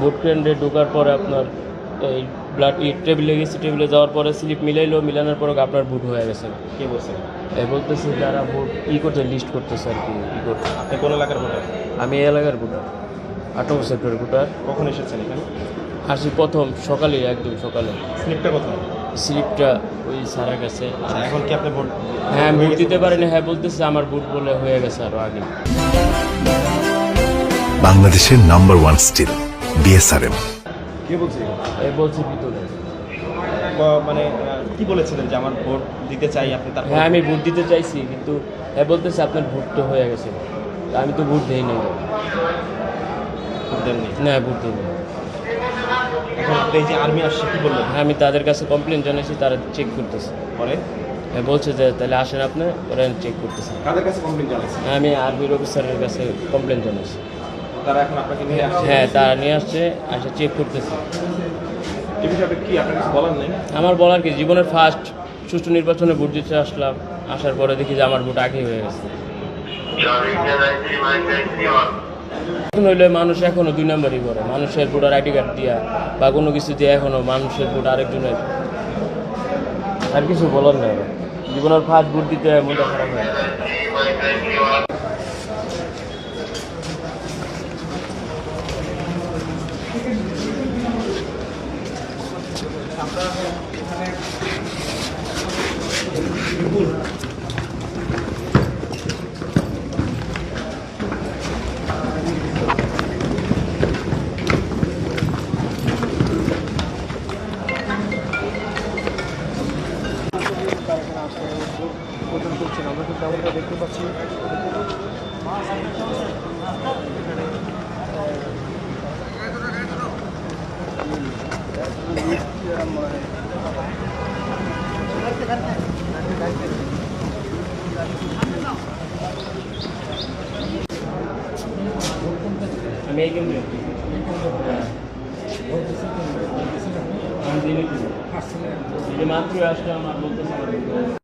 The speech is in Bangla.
ভোট কেন্দ্রে ঢোকার পরে আপনার এই ব্লাড টেবিলে গেছি, টেবিলে যাওয়ার পরে স্লিপ মিলানোর পরে আপনার ভোট হয়ে গেছে। কে বলছেন? বলতেছে যারা ভোট করতে লিস্ট করতেছে আর কি করতে। আপনি কোন এলাকার ভোটার? আমি এই এলাকার ভোটার, 18 সেক্টরের ভোটার। কখন এসেছেন এখানে? আসি প্রথম সকালে, একদম সকালে। স্লিপটা কোথায়? স্লিপটা ওই স্যারের কাছে। এখন কি আপনি ভোট? হ্যাঁ, আমি ভোট দিতে পারিনি। হ্যাঁ, বলতেছে আমার ভোট বলে হয়ে গেছে আরও আগে। বাংলাদেশের নাম্বার 1 স্টিল বিএসআরএম। কে বলছে? বলছি ভিতরে। মানে কি বলেছিলেন যে আমার ভোট দিতে চাই, আপনি তার? হ্যাঁ, আমি ভোট দিতে চাইছি, কিন্তু বলতেছে আপনার ভোট তো হয়ে গেছে। আমি তো ভোট দিই নাই। ভোট দেননি? না, ভোট দিই নাই। এখন এই যে আর্মি আসছে, কি বললেন? হ্যাঁ, আমি তাদের কাছে কমপ্লেন জানাইছি, তারা চেক করতেছে। পরে বলছে যে তাহলে আসেন আপনি, ওরা চেক করতেছে। কাদের কাছে কমপ্লেন জানাইছেন? আমি আর্মির অফিসারের কাছে কমপ্লেন জানাইছি। তারা এখন আপনাকে নিয়ে আসছে? হ্যাঁ, তারা নিয়ে আসছে, আসে চেক করতেছে। এই বিষয়ে কি আপনার কিছু বলার নেই? আমার বলার কি, জীবনের ফার্স্ট সুষ্ঠু নির্বাচনে ভোট দিতে আসলাম, আসার পরে দেখি যে আমার ভোট আগেই হয়ে গেছে। এখন হইলে মানুষ এখনও 2 নম্বরই করে, মানুষের ভোটার আইডি কার্ড দিয়া বা কোনো কিছু দিয়ে এখনও মানুষের ভোট আরেকজনের। আর কিছু বলার নেই। জীবনের ফার্স্ট ভোট দিতে মনটা খারাপ হয়। আমরা কিন্তু আমরা দেখতে পাচ্ছি আমি এই কেন্দ্রে আমি দিনে মাত্র আসলে আমার বলতেছে